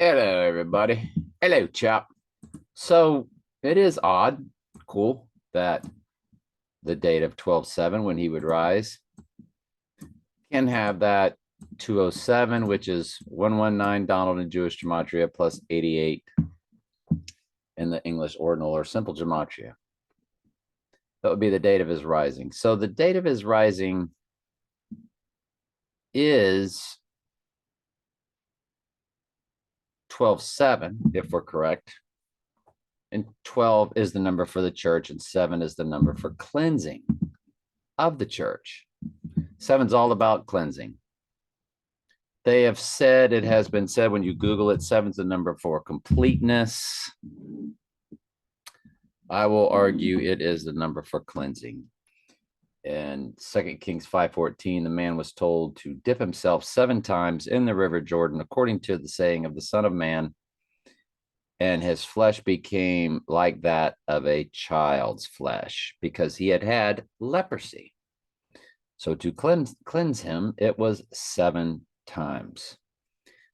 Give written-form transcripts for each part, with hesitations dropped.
Hello, everybody. Hello, chap. So it is odd, cool, that the date of 12/7 when he would rise can have that 207, which is 119 Donald in Jewish Gematria plus 88 in the English ordinal or simple Gematria. That would be the date of his rising. So the date of his rising is 12/7, if we're correct. And 12 is the number for the church, and 7 is the number for cleansing of the church. 7's all about cleansing. They have said, it has been said when you Google it, 7's the number for completeness. I will argue it is the number for cleansing. In 2 Kings 5:14, the man was told to dip himself 7 times in the river Jordan, according to the saying of the Son of Man, and his flesh became like that of a child's flesh, because he had had leprosy. So to cleanse him, it was 7 times.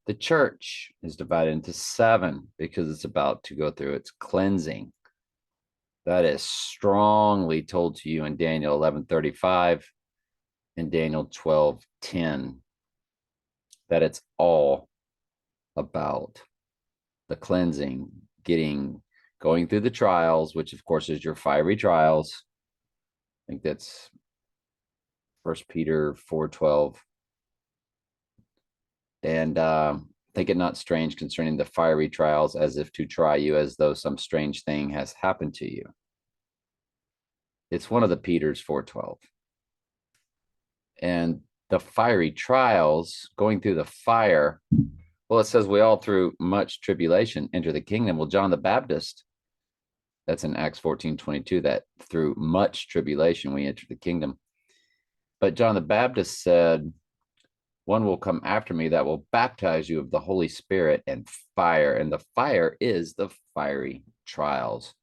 The church is divided into 7 because it's about to go through its cleansing. That is strongly told to you in Daniel 11:35 and Daniel 12:10, that it's all about the cleansing, going through the trials, which of course is your fiery trials. I think that's 1 Peter 4:12. And think it not strange concerning the fiery trials, as if to try you, as though some strange thing has happened to you. It's one of the Peters 4:12. And the fiery trials, going through the fire, well, it says we all through much tribulation enter the kingdom. Well, John the Baptist, that's in Acts 14:22, that through much tribulation we enter the kingdom. But John the Baptist said, one will come after me that will baptize you of the Holy Spirit and fire. And the fire is the fiery trials,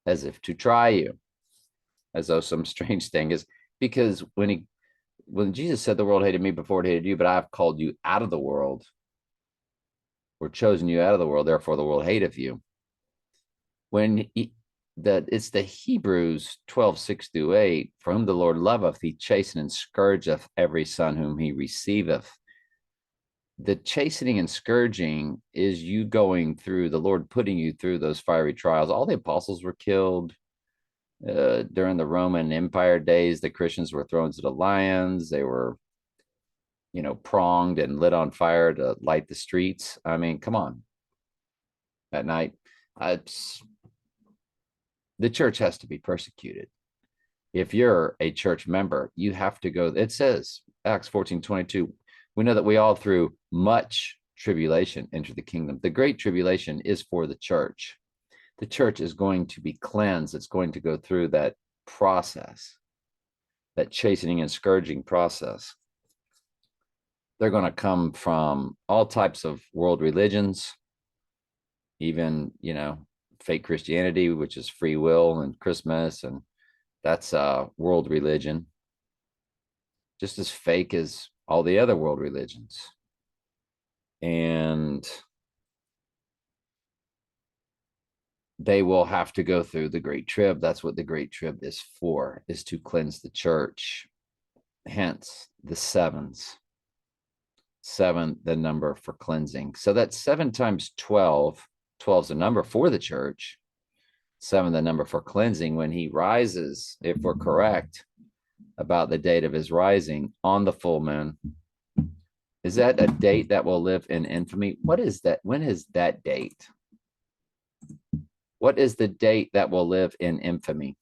as if to try you, as though some strange thing is. Because when Jesus said the world hated me before it hated you, but I've called you out of the world, or chosen you out of the world, therefore the world hateth you. It's the Hebrews 12:6-8, for whom the Lord loveth, he chasteneth and scourgeth every son whom he receiveth. The chastening and scourging is you going through, the Lord putting you through those fiery trials. All the apostles were killed during the Roman Empire days. The Christians were thrown to the lions. They were, pronged and lit on fire to light the streets. I mean, come on. At night, the church has to be persecuted. If you're a church member, you have to go. It says, Acts 14:22, we know that we all through much tribulation enter the kingdom. The great tribulation is for the church. The church is going to be cleansed. It's going to go through that process, that chastening and scourging process. They're going to come from all types of world religions, even, fake Christianity, which is free will and Christmas, and that's world religion, just as fake as all the other world religions. And they will have to go through the Great Trib. That's what the Great Trib is for, is to cleanse the church. Hence the 7s. 7, the number for cleansing. So that's 7 times 12. 12 is a number for the church. 7, the number for cleansing. When he rises, if we're correct about the date of his rising on the full moon, is that a date that will live in infamy? What is that? When is that date? What is the date that will live in infamy?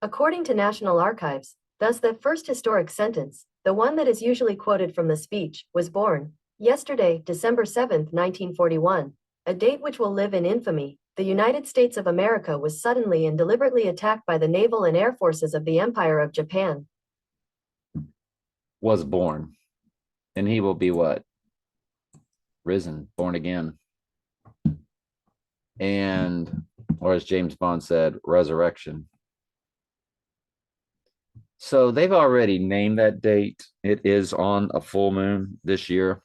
According to National Archives, thus the first historic sentence, the one that is usually quoted from the speech, was born yesterday, December 7, 1941, a date which will live in infamy. The United States of America was suddenly and deliberately attacked by the naval and air forces of the Empire of Japan. Was born. And he will be what? Risen, born again. And, or as James Bond said, resurrection. So they've already named that date. It is on a full moon this year.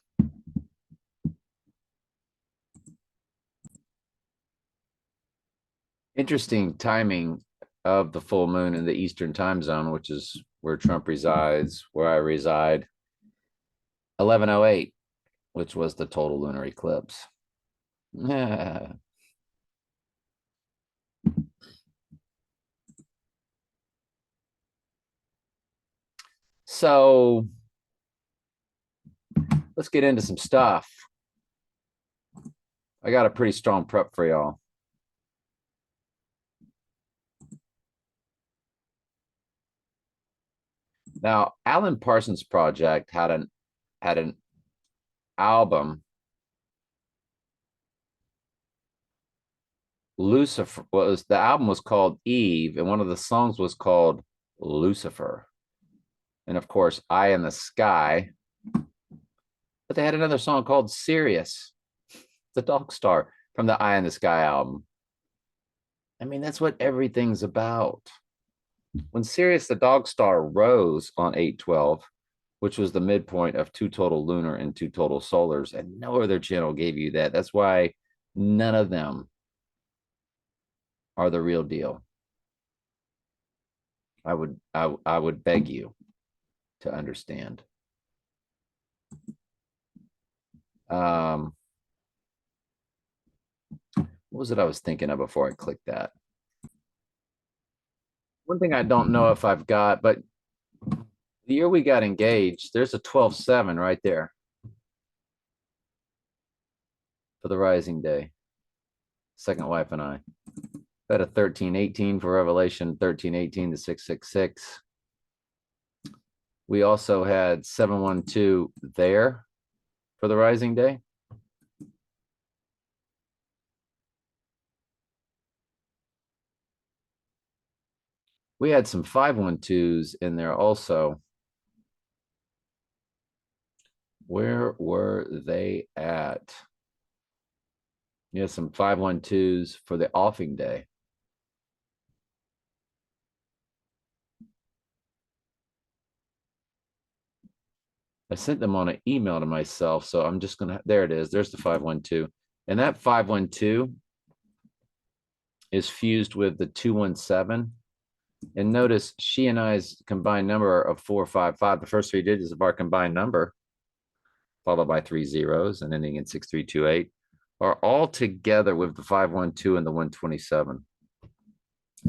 Interesting timing of the full moon in the Eastern time zone, which is where Trump resides, where I reside. 1108, which was the total lunar eclipse. So let's get into some stuff. I got a pretty strong prep for y'all. Now, Alan Parsons Project had an album, Lucifer. The album was called Eve, and one of the songs was called Lucifer. And of course, Eye in the Sky. But they had another song called Sirius, the dog star from the Eye in the Sky album. I mean, that's what everything's about. When Sirius the dog star rose on 8/12, which was the midpoint of 2 total lunar and 2 total solars, and no other channel gave you that. That's why none of them are the real deal. I would beg you to understand. What was it I was thinking of before I clicked that? One thing I don't know if I've got, but the year we got engaged, there's a 12/7 right there for the rising day. Second wife and I. Had a 13/18 for Revelation, 13/18 to 666. We also had 7/12 there for the rising day. We had some 5/12s in there also. Where were they at? Yeah, some 5/12s for the offing day. I sent them on an email to myself, so I'm just gonna, there it is. There's the 5/12. And that 5/12 is fused with the 2/17. And notice she and I's combined number of 455, the first 3 digits of our combined number, followed by 3 zeros and ending in 6328, are all together with the 5/12 and the 127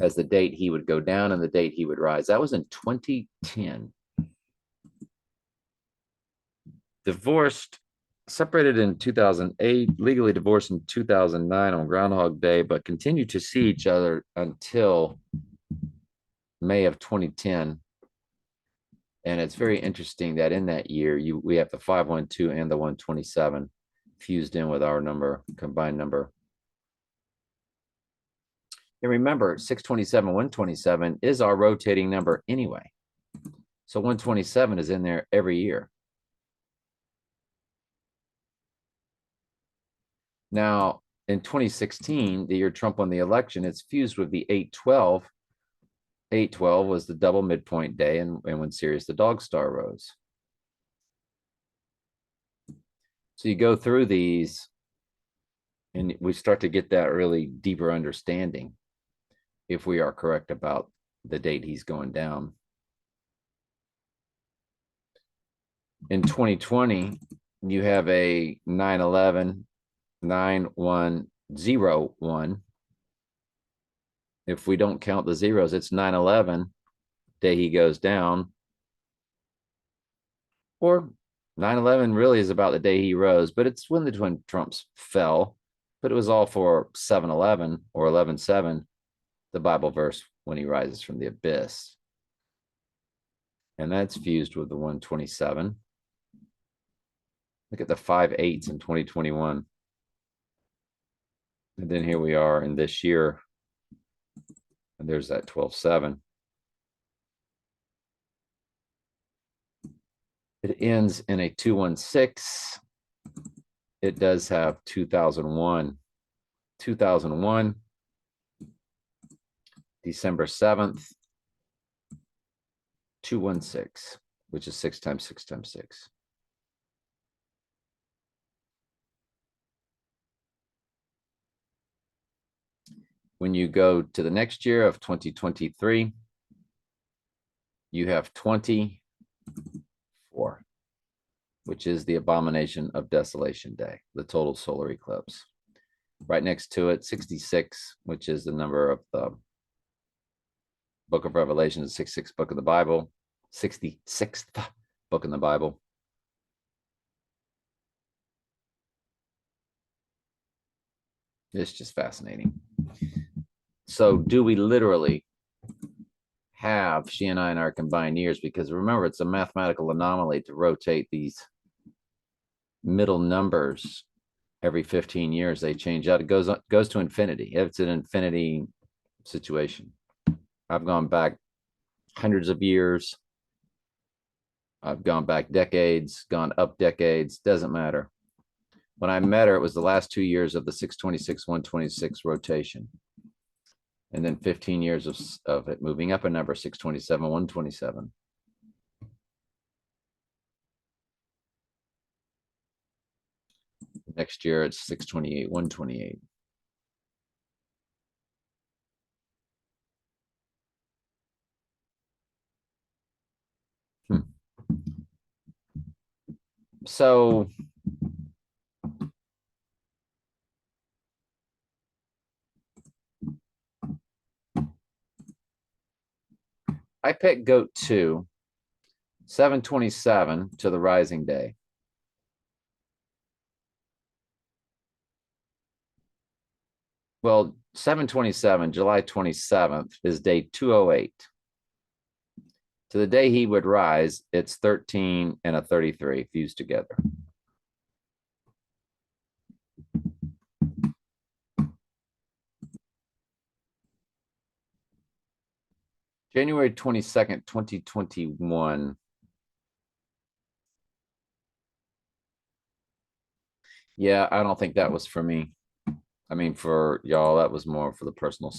as the date he would go down and the date he would rise. That was in 2010. Divorced, separated in 2008, legally divorced in 2009 on Groundhog Day, but continued to see each other until May of 2010. And it's very interesting that in that year, we have the 5/12 and the 127 fused in with our number, combined number. And remember, 627, 127 is our rotating number anyway. So 127 is in there every year. Now, in 2016, the year Trump won the election, it's fused with the 8/12. 8/12 was the double midpoint day, and when Sirius the dog star rose. So you go through these, and we start to get that really deeper understanding if we are correct about the date he's going down. In 2020, you have a 9/11, 9101. If we don't count the zeros, it's 9/11, day he goes down. Or 9/11 really is about the day he rose, but it's when the twin Trumps fell. But it was all for 7/11 or 11/7, the Bible verse when he rises from the abyss. And that's fused with the 127. Look at the 5/8s in 2021. And then here we are in this year. And there's that 12/7. It ends in a 216. It does have 2001. 2001, December 7th, 216, which is 6 times 6 times 6. When you go to the next year of 2023, you have 24, which is the abomination of desolation day, the total solar eclipse. Right next to it, 66, which is the number of the book of Revelation, the 66th book of the Bible, 66th book in the Bible. It's just fascinating. So do we literally have she and I in our combined years? Because remember, it's a mathematical anomaly to rotate these middle numbers every 15 years. They change out. It goes to infinity. It's an infinity situation. I've gone back hundreds of years. I've gone back decades, gone up decades, doesn't matter. When I met her, it was the last 2 years of the 626, 126 rotation. And then 15 years of it moving up a number, 627, 127. Next year, it's 628, 128. So I picked goat 2, 727 to the rising day. Well, 727, July 27th is day 208. To the day he would rise, it's 13 and a 33 fused together. January 22nd, 2021. Yeah, I don't think that was for me. I mean, for y'all, that was more for the personal.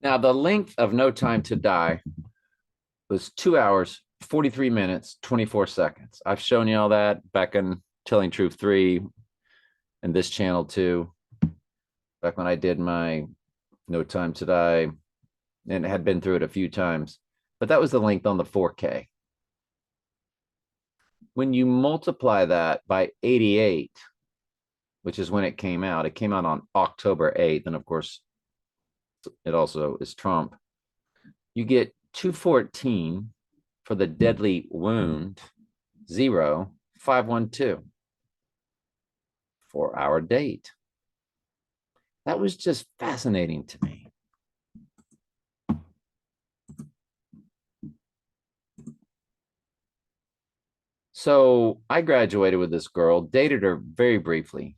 Now, the length of No Time to Die was 2 hours, 43 minutes, 24 seconds. I've shown y'all that back in Telling Truth 3 and this channel too. Back when I did my No Time to Die, and had been through it a few times, but that was the length on the 4K. When you multiply that by 88, which is when it came out on October 8th, and of course, it also is Trump. You get 214 for the deadly wound, 0512 for our date. That was just fascinating to me. So I graduated with this girl, dated her very briefly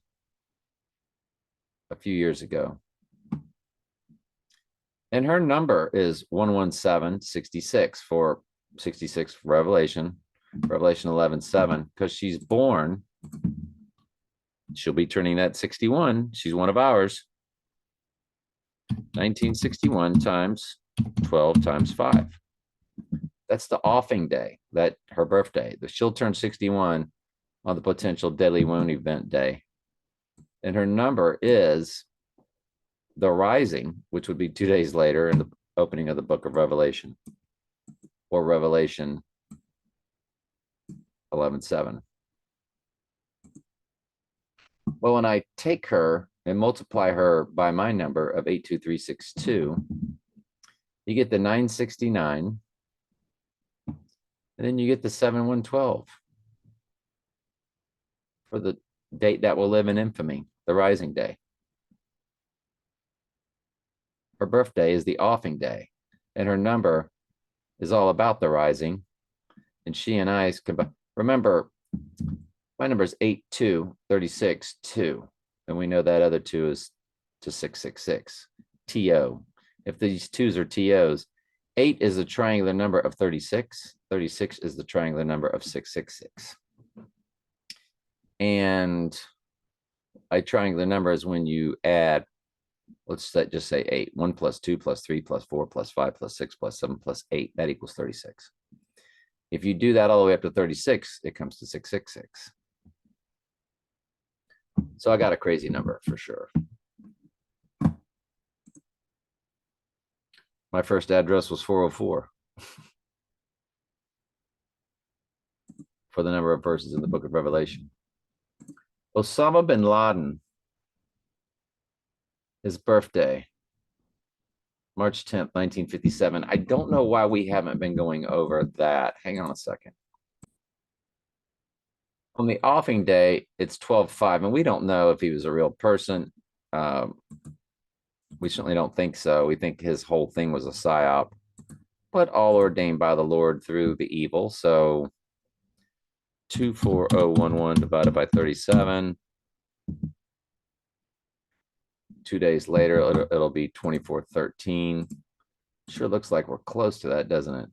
a few years ago. And her number is 11766 for 66 Revelation 11:7, because she's born. She'll be turning that 61. She's one of ours. 1961 times 12 times 5. That's the offing day, that her birthday. She'll turn 61 on the potential deadly wound event day. And her number is the rising, which would be 2 days later in the opening of the book of Revelation, or Revelation 11:7. Well, when I take her and multiply her by my number of 82362, you get the 969, and then you get the 7112 for the date that will live in infamy, the rising day. Her birthday is the offing day, and her number is all about the rising. And she and I remember, my number is 82362, and we know that other 2 is to 666. TO. If these 2s are TOs, 8 is the triangular number of 36. 36 is the triangular number of 666. And a triangular number is when you add, let's just say 8. 1 plus 2 plus 3 plus 4 plus 5 plus 6 plus 7 plus 8, that equals 36. If you do that all the way up to 36, it comes to 666. So I got a crazy number for sure. My first address was 404 for the number of verses in the book of Revelation. Osama bin Laden, his birthday, March 10th, 1957. I don't know why we haven't been going over that. Hang on a second. On the offing day, it's 12/5, and we don't know if he was a real person. We certainly don't think so. We think his whole thing was a psyop, but all ordained by the Lord through the evil. So 24011 divided by 37. 2 days later, it'll be 2413. Sure looks like we're close to that, doesn't it?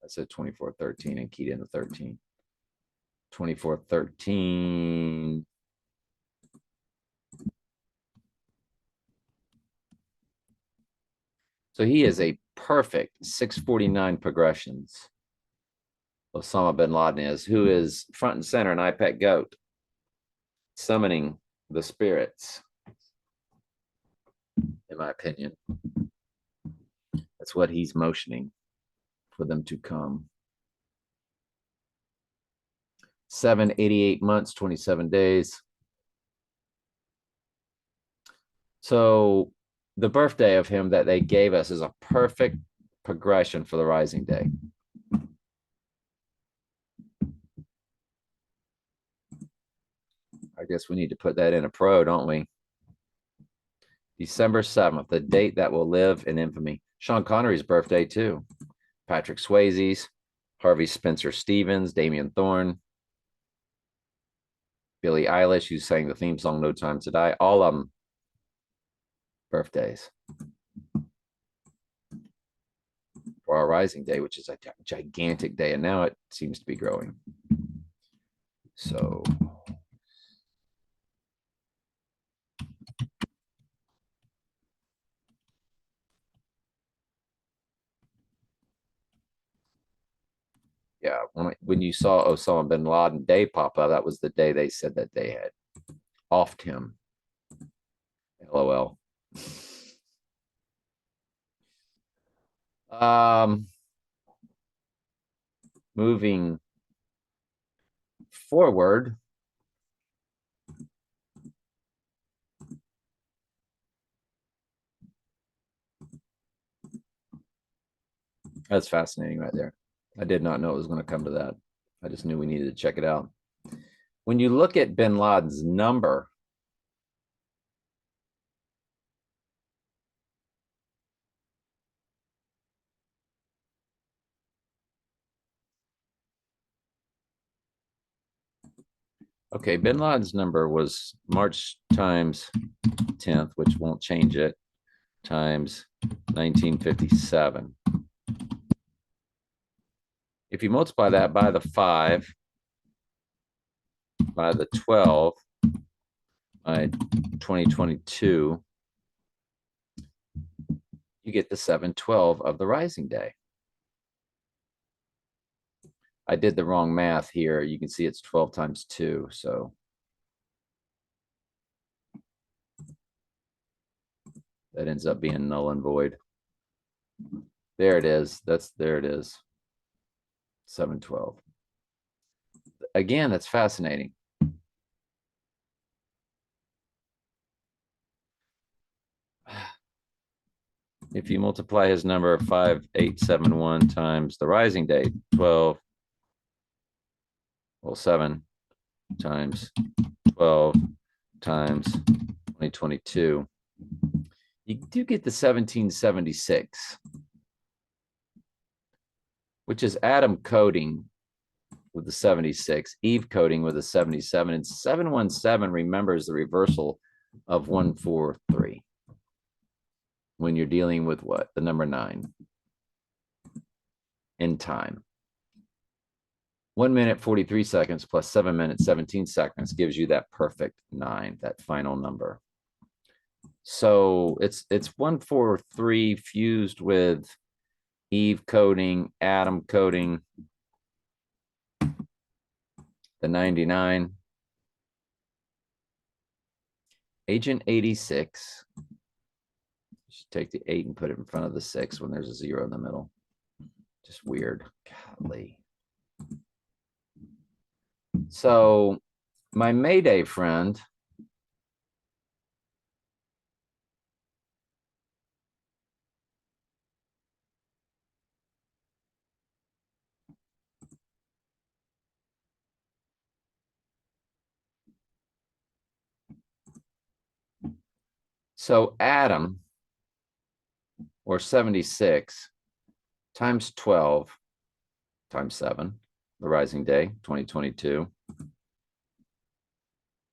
I said 2413 and keyed in the 13. 2413. So he is a perfect 649 progressions. Osama bin Laden is, who is front and center, an iPet goat, summoning the spirits, in my opinion. That's what he's motioning for them to come. 788 months, 27 days. So the birthday of him that they gave us is a perfect progression for the rising day. I guess we need to put that in a pro, don't we? December 7th, the date that will live in infamy. Sean Connery's birthday, too. Patrick Swayze's, Harvey Spencer Stevens, Damian Thorne, Billie Eilish, who sang the theme song No Time to Die. All of them birthdays for our rising day, which is a gigantic day, and now it seems to be growing. So yeah, when you saw Osama bin Laden day pop up, that was the day they said that they had offed him. LOL. Moving forward, that's fascinating right there. I did not know it was going to come to that. I just knew we needed to check it out. When you look at bin Laden's number, okay, bin Laden's number was March times 10th, which won't change it, times 1957. If you multiply that by the 5, by the 12, by 2022, you get the 712 of the rising day. I did the wrong math here. You can see it's 12 times 2, so that ends up being null and void. There it is. There it is. 712. Again, that's fascinating. If you multiply his number 5871 times the rising date, 12, well, 7 times 12 times 2022, you do get the 1776, which is Adam coding with the 76, Eve coding with the 77, and 717 remembers the reversal of 143 when you're dealing with what? The number 9 in time. 1 minute, 43 seconds plus 7 minutes, 17 seconds gives you that perfect 9, that final number. So it's 143 fused with Eve coding, Adam coding, the 99, Agent 86, take the 8 and put it in front of the 6 when there's a 0 in the middle. Just weird. Golly. So my Mayday friend so Adam, or 76 times 12 times 7, the rising day 2022,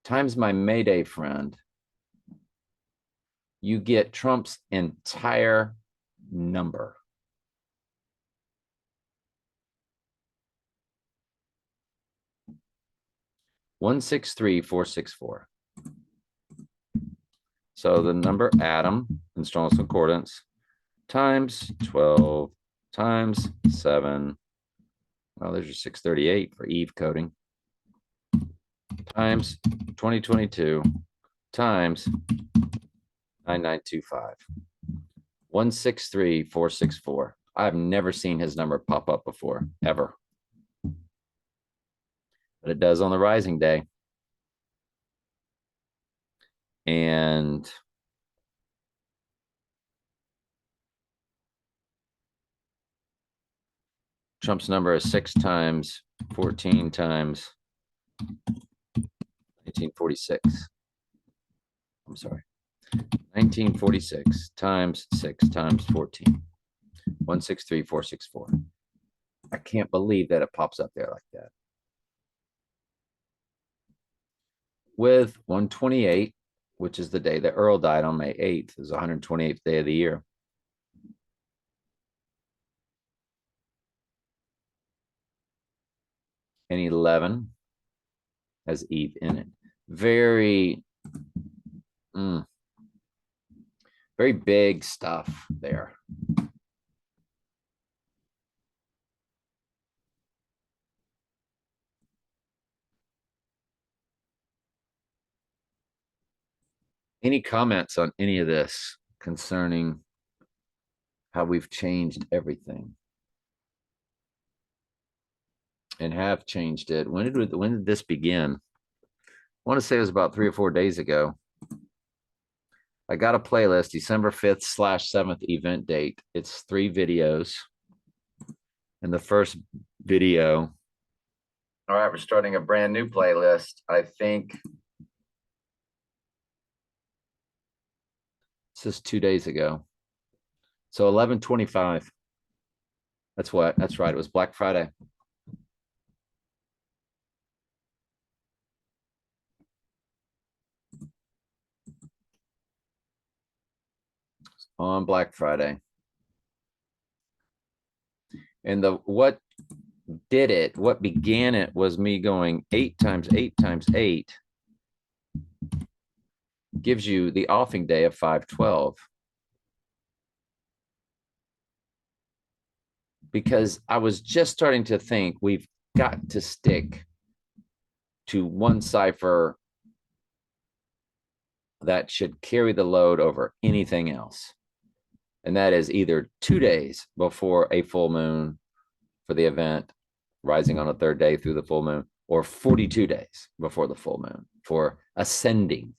times my Mayday friend, you get Trump's entire number. $163,464. So the number Adam in Strong's Concordance times 12 times 7. Well, there's your 638 for Eve coding. Times 2022 times 9925. 163,464. I've never seen his number pop up before, ever. But it does on the rising day. And Trump's number is 6 times 14 times 1946. I'm sorry. 1946 times 6 times 14. 163,464. I can't believe that it pops up there like that. With 128, which is the day that Earl died on May 8th, is the 128th day of the year. And 11 has Eve in it. Very, very big stuff there. Any comments on any of this concerning how we've changed everything and have changed it? When did this begin? I want to say it was about 3 or 4 days ago. I got a playlist, December 5th/7th event date. It's 3 videos. And the first video, all right, we're starting a brand new playlist. I think this is 2 days ago. So 11/25. That's right. It was Black Friday. On Black Friday. And what began it was me going 8 times 8 times 8 gives you the offing day of 512. Because I was just starting to think we've got to stick to one cipher that should carry the load over anything else. And that is either 2 days before a full moon for the event, rising on a 3rd day through the full moon, or 42 days before the full moon for ascending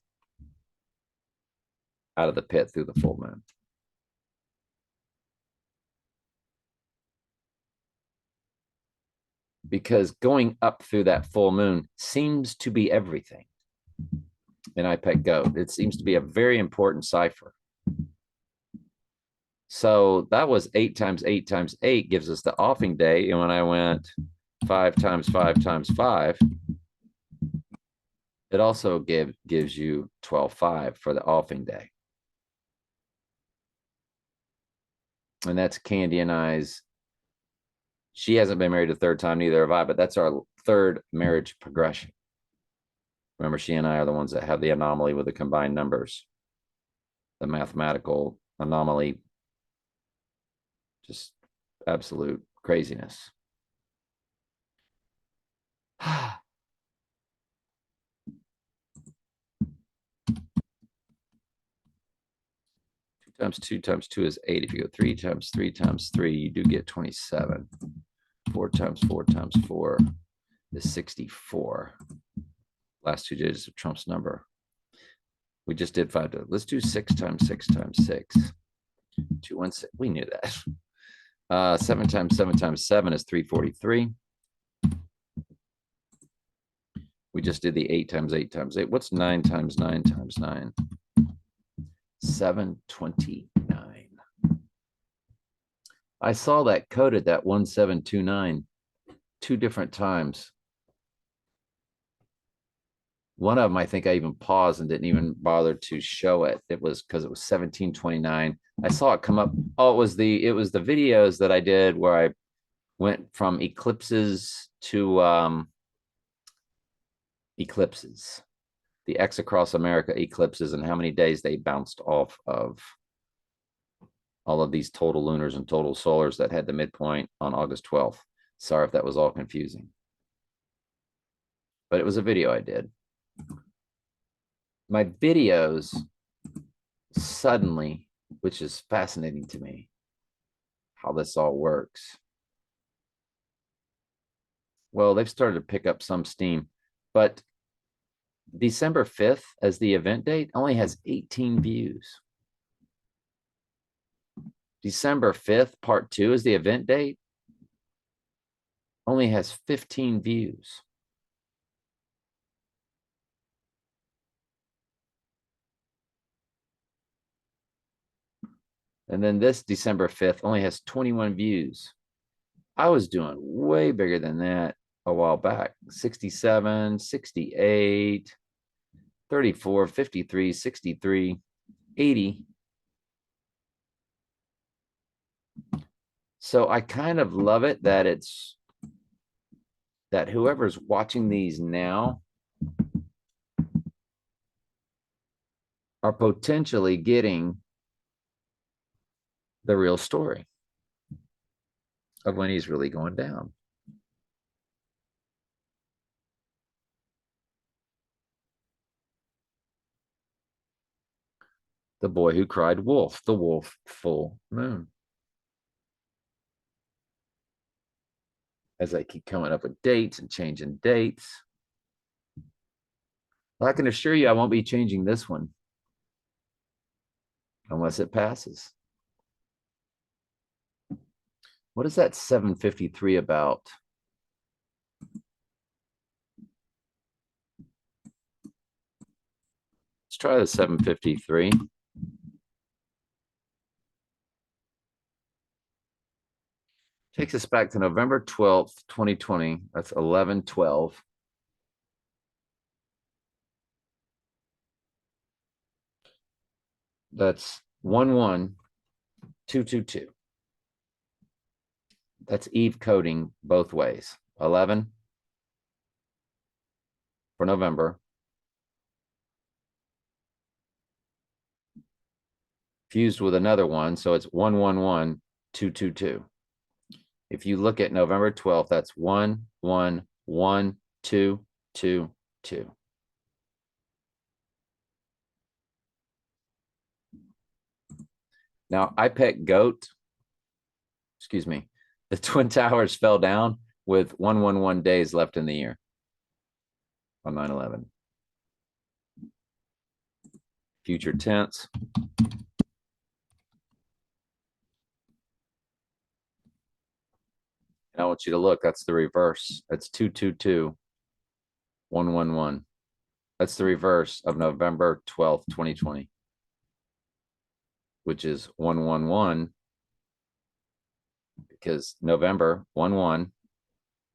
out of the pit through the full moon. Because going up through that full moon seems to be everything in IPEC Go. It seems to be a very important cipher. So that was 8 times 8 times 8 gives us the offing day. And when I went 5 times 5 times 5, it also gives you 12/5 for the offing day. And that's Candy and I's. She hasn't been married a 3rd time, neither have I, but that's our 3rd marriage progression. Remember, she and I are the ones that have the anomaly with the combined numbers, the mathematical anomaly, just absolute craziness. times 2 is 8. If you go 3 times 3 times 3, you do get 27. 4 times 4 times 4 is 64. Last 2 digits of Trump's number. We just did 5. Let's do 6 times 6 times 6. 216. We knew that. 7 times 7 times 7 is 343. We just did the 8 times 8 times 8. What's 9 times 9 times 9? 729. I saw that coded, that 1729, 2 different times. One of them, I think I even paused and didn't even bother to show it. It was because it was 1729. I saw it come up. Oh, it was the videos that I did where I went from eclipses to eclipses, the X across America eclipses, and how many days they bounced off of all of these total lunars and total solars that had the midpoint on August 12th. Sorry if that was all confusing, but it was a video I did. My videos suddenly, which is fascinating to me, how this all works. Well, they've started to pick up some steam, but December 5th as the event date only has 18 views. December 5th, part 2 is the event date, only has 15 views. And then this December 5th only has 21 views. I was doing way bigger than that a while back. 67, 68, 34, 53, 63, 80. So I kind of love it that it's that whoever's watching these now are potentially getting the real story of when he's really going down. The boy who cried wolf, the wolf full moon. As I keep coming up with dates and changing dates. Well, I can assure you I won't be changing this one unless it passes. What is that 753 about? Let's try the 753. Takes us back to November 12th, 2020. That's 11/12. That's 11222. That's Eve coding both ways. 11 for November. Fused with another one, so it's 111222. If you look at November 12th, that's 111222. Now, I picked goat. Excuse me. The Twin Towers fell down with 111 days left in the year on 9/11. Future tense. And I want you to look. That's the reverse. That's 222 111. That's the reverse of November 12th, 2020, which is 111, because November 11,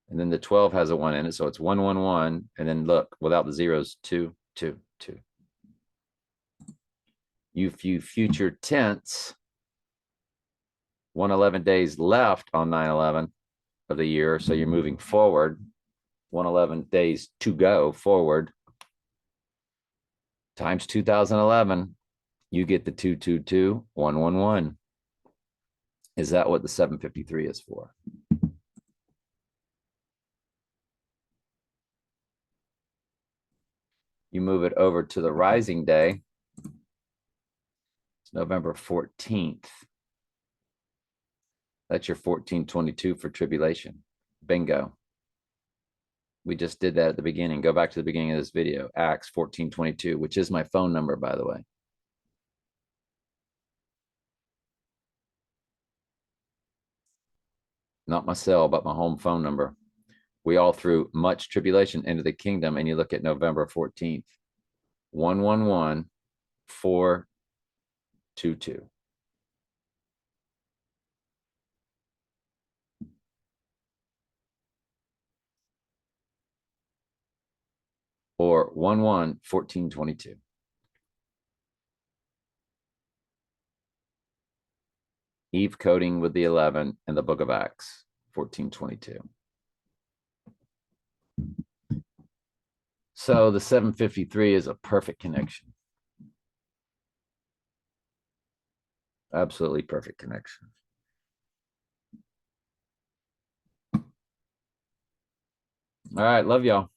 and then the 12 has a 1 in it, so it's 111, and then look, without the zeros, 222. You future tense, 111 days left on 9/11 of the year, so you're moving forward. 111 days to go forward times 2011, you get the 222 111. Is that what the 753 is for? You move it over to the rising day. It's November 14th. That's your 1422 for tribulation. Bingo. We just did that at the beginning. Go back to the beginning of this video, Acts 14:22, which is my phone number, by the way. Not my cell, but my home phone number. We all threw much tribulation into the kingdom, and you look at November 14th, 111422. Or 111422. Eve coding with the 11 in the book of Acts, 1422. So the 753 is a perfect connection. Absolutely perfect connection. All right. Love y'all.